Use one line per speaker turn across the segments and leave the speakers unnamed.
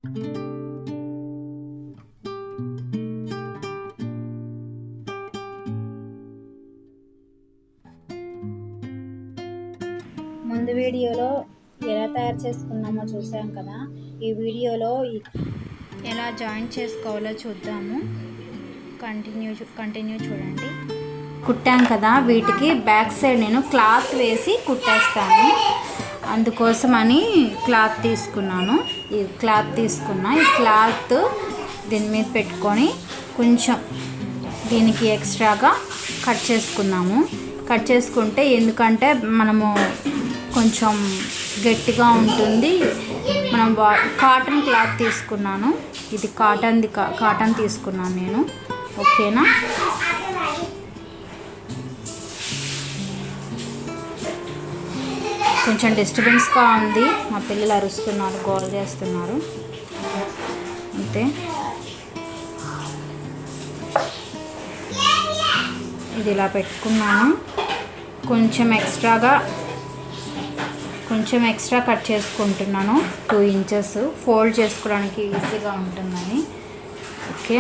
ముందు వీడియోలో ఎలా తయారు చేసుకున్నామో చూసాం కదా, ఈ వీడియోలో ఎలా జాయిన్ చేసుకోవాలో చూద్దాము. కంటిన్యూ చూడండి. కుట్టాం కదా, వీటికి బ్యాక్ సైడ్ నేను క్లాత్ వేసి కుట్టేస్తాను. అందుకోసమని క్లాత్ తీసుకున్నాను. ఈ క్లాత్ ఈ క్లాత్ దీని మీద పెట్టుకొని కొంచెం దీనికి ఎక్స్ట్రాగా కట్ చేసుకున్నాము. కట్ చేసుకుంటే ఎందుకంటే మనము కొంచెం గట్టిగా ఉంటుంది. మనం కాటన్ క్లాత్ తీసుకున్నాను. ఇది కాటన్ తీసుకున్నాను నేను. ఓకేనా? కొంచెం డిస్టర్బెన్స్గా ఉంది. మా పిల్లలు అరుస్తున్నారు, గోల చేస్తున్నారు. అంతే. ఇది ఇలా పెట్టుకున్నాను. కొంచెం ఎక్స్ట్రా కట్ చేసుకుంటున్నాను. 2 ఇంచెస్ ఫోల్డ్ చేసుకోవడానికి ఈజీగా ఉంటుందని. ఓకే,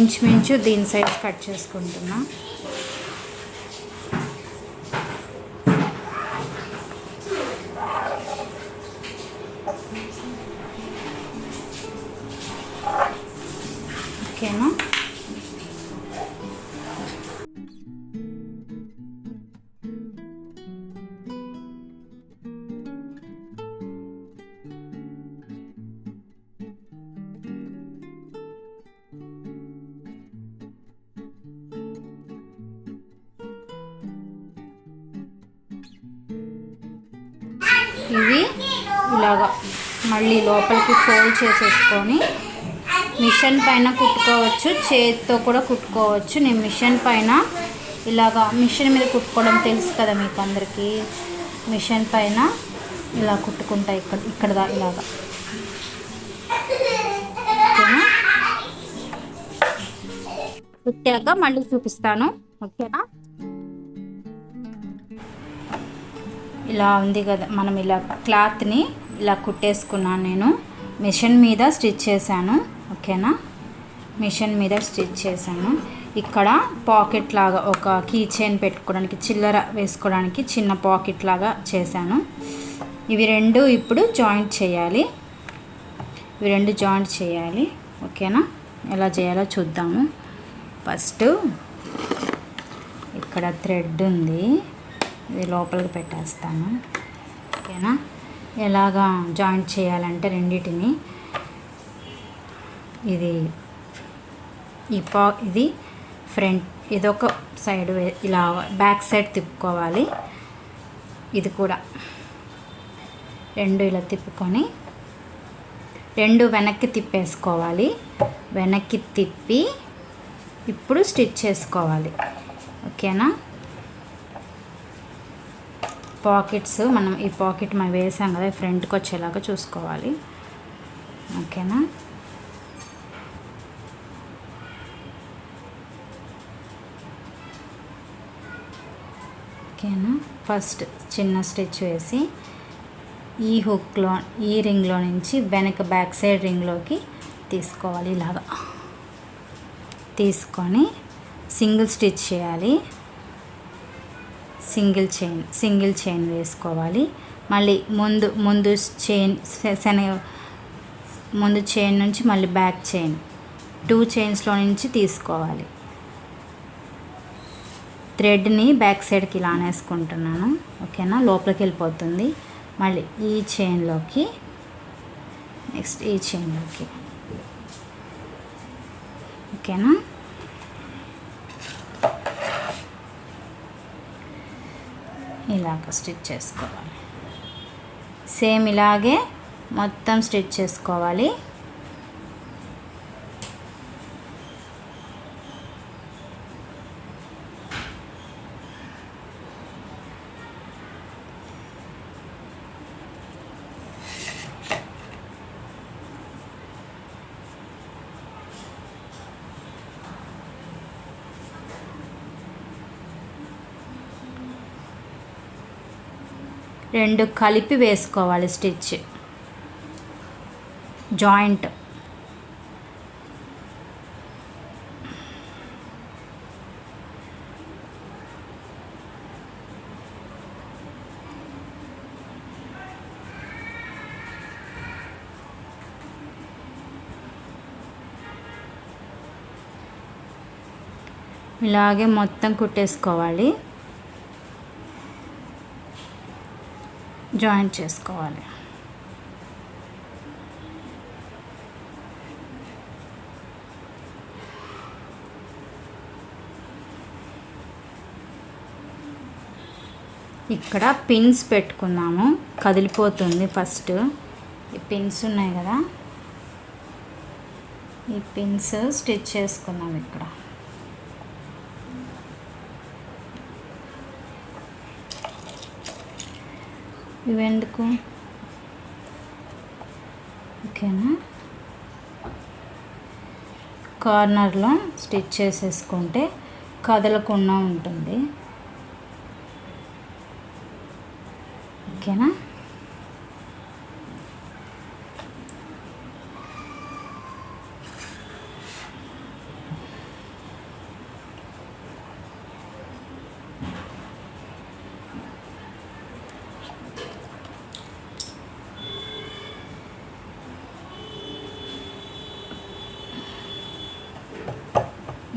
ఇంచుమించు దీని సైజ్ కట్ చేసుకుంటున్నా. ఓకేనా? ఇవి ఇలాగా మళ్ళీ లోపలికి ఫోల్డ్ చేసేసుకొని మిషన్ పైన కుట్టుకోవచ్చు, చేతితో కూడా కుట్టుకోవచ్చు. నేను మిషన్ పైన ఇలాగా, మిషన్ మీద కుట్టుకోవడం తెలుసు కదా మీకు అందరికీ. మిషన్ పైన ఇలా కుట్టుకుంటా ఇక్కడ ఇలాగా. ఓకేనా? కుట్టాక మళ్ళీ చూపిస్తాను. ఓకేనా? ఇలా ఉంది కదా, మనం ఇలా క్లాత్ని ఇలా కుట్టేసుకున్నాను. నేను మిషన్ మీద స్టిచ్ చేశాను. ఓకేనా? మిషన్ మీద స్టిచ్ చేశాను. ఇక్కడ పాకెట్ లాగా ఒక కీ చైన్ పెట్టుకోవడానికి, చిల్లర వేసుకోవడానికి చిన్న పాకెట్ లాగా చేశాను. ఇవి రెండు ఇప్పుడు జాయింట్ చేయాలి. ఓకేనా? ఎలా చేయాలో చూద్దాము. ఫస్ట్ ఇక్కడ థ్రెడ్ ఉంది, ఇది లోపలికి పెట్టేస్తాను. ఓకేనా? ఎలాగా జాయింట్ చేయాలంటే రెండిటిని, ఇది ఫ్రంట్, ఇదొక సైడ్ ఇలా బ్యాక్ సైడ్ తిప్పుకోవాలి. ఇది కూడా రెండు ఇలా తిప్పుకొని రెండు వెనక్కి తిప్పేసుకోవాలి. వెనక్కి తిప్పి ఇప్పుడు స్టిచ్ చేసుకోవాలి. ఓకేనా? పాకెట్స్ మనం ఈ పాకెట్ మనం వేసాం కదా, ఫ్రంట్కి వచ్చేలాగా చూసుకోవాలి. ఓకేనా? ఫస్ట్ చిన్న స్టిచ్ వేసి ఈ రింగ్లో నుంచి వెనక బ్యాక్ సైడ్ రింగ్లోకి తీసుకోవాలి. ఇలాగా తీసుకొని సింగిల్ స్టిచ్ చేయాలి. సింగిల్ చైన్ వేసుకోవాలి. మళ్ళీ ముందు చైన్ నుంచి మళ్ళీ బ్యాక్ చైన్ 2 చైన్స్లో నుంచి తీసుకోవాలి. థ్రెడ్ని బ్యాక్ సైడ్కి ఇలా అనేసుకుంటున్నాను. ఓకేనా? లోపలికి వెళ్ళిపోతుంది. మళ్ళీ ఈ చైన్లోకి, నెక్స్ట్ ఈ చైన్లోకి. ఓకేనా? ఇలాగ స్టిచ్ చేసుకోవాలి. సేమ్ ఇలాగే మొత్తం స్టిచ్ చేసుకోవాలి. రెండు కలిపి వేసుకోవాలి స్టిచ్ జాయింట్. ఇలాగే మొత్తం కుట్టేసుకోవాలి, జాయింట్ చేసుకోవాలి. ఇక్కడ పిన్స్ పెట్టుకుందాము, కదిలిపోతుంది. ఫస్ట్ ఈ పిన్స్ ఉన్నాయి కదా, ఈ పిన్స్ స్టిచ్ చేసుకుందాం. ఇక్కడ ఇవెందుకు? ఓకేనా, కార్నర్లో స్టిచ్ చేసేసుకుంటే కదలకుండా ఉంటుంది. ఓకేనా,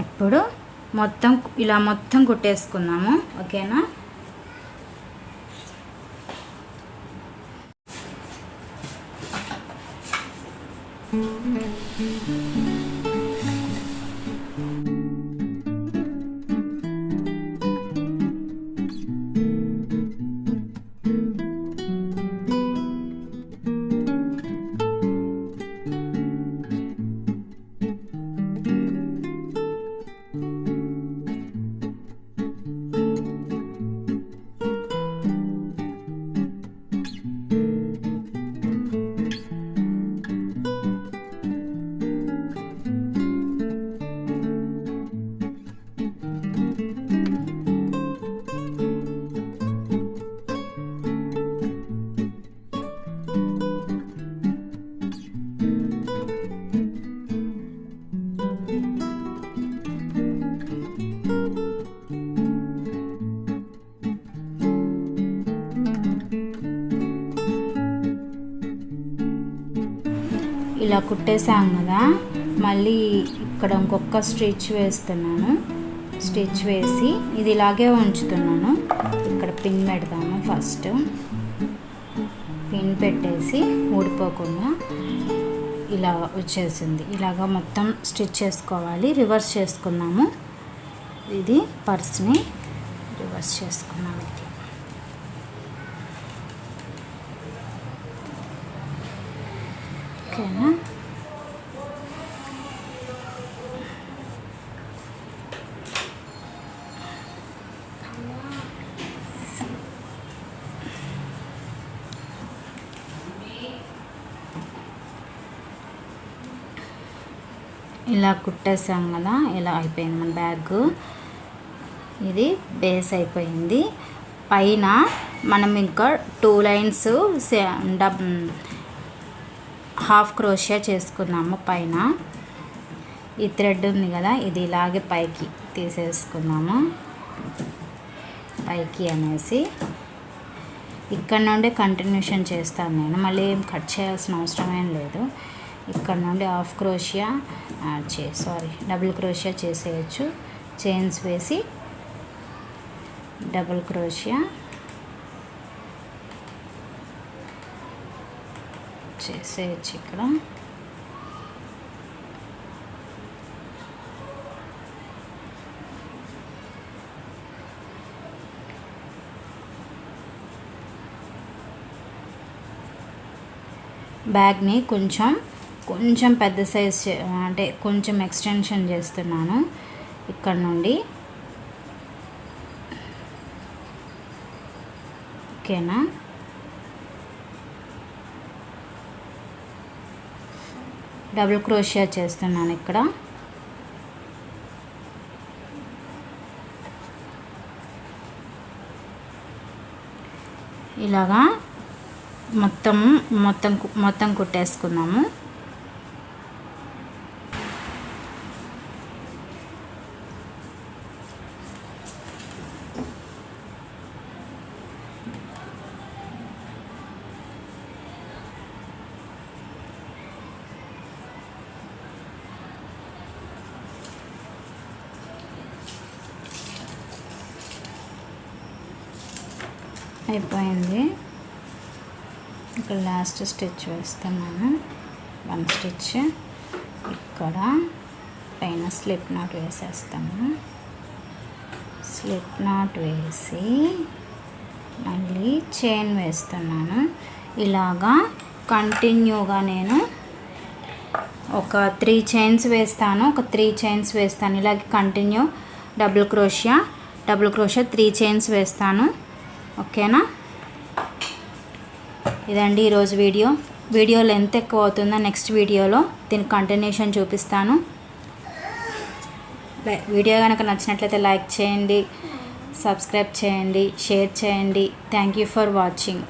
ఇప్పుడు ఇలా మొత్తం కుట్టేసుకుందాము. ఓకేనా, ఇలా కుట్టేసాం కదా. మళ్ళీ ఇక్కడ ఇంకొక స్టిచ్ వేస్తున్నాను. స్టిచ్ వేసి ఇది ఇలాగే ఉంచుతున్నాను. ఇక్కడ పిన్ పెడతాము. ఫస్ట్ పిన్ పెట్టేసి ఊడిపోకుండా ఇలా వచ్చేసింది. ఇలాగా మొత్తం స్టిచ్ చేసుకోవాలి. రివర్స్ చేసుకున్నాము. ఇది పర్స్ని రివర్స్ చేసుకున్నాము. ఇట్లా ఓకేనా, ఇలా కుట్టేసాం కదా. ఇలా అయిపోయింది మన బ్యాగ్. ఇది బేస్ అయిపోయింది. పైన మనం ఇంకా 2 లైన్స్ హాఫ్ క్రోషియా చేసుకున్నాము. పైన ఈ థ్రెడ్ ఉంది కదా, ఇది ఇలాగే పైకి తీసేసుకున్నాము. పైకి అనేసి ఇక్కడ నుండి కంటిన్యూషన్ చేస్తాను నేను. మళ్ళీ ఏం కట్ చేయాల్సిన అవసరం ఏం లేదు. ఇక్కడ నుండి హాఫ్ క్రోషియా డబుల్ క్రోషియా చేసేయచ్చు. చైన్స్ వేసి డబుల్ క్రోషియా చేసేయచ్చు. ఇక్కడ బ్యాగ్ని కొంచెం పెద్ద సైజ్ అంటే కొంచెం ఎక్స్టెన్షన్ చేస్తున్నాను. ఇక్కడ నుండి ఓకేనా. డబుల్ క్రోషియా చేస్తున్నాను ఇక్కడ. ఇలాగా మొత్తం కుట్టేసుకుందాము. అయిపోయింది. ఇక్కడ లాస్ట్ స్టిచ్ వేస్తున్నాను. 1 స్టిచ్ ఇక్కడ పైన స్లిప్ నాట్ వేసేస్తాము. స్లిప్ నాట్ వేసి మళ్ళీ చైన్ వేస్తున్నాను. ఇలాగా కంటిన్యూగా నేను ఒక 3 చైన్స్ వేస్తాను. 3 చైన్స్ వేస్తాను. ఇలాగే కంటిన్యూ డబుల్ క్రోషియా 3 చైన్స్ వేస్తాను. ఓకేనా? ఇదండి ఈరోజు వీడియో లెంత్ ఎక్కువ అవుతుందా, నెక్స్ట్ వీడియోలో దీని కంటిన్యూషన్ చూపిస్తాను. వీడియో కనుక నచ్చినట్లయితే లైక్ చేయండి, సబ్స్క్రైబ్ చేయండి, షేర్ చేయండి. Thank you for watching.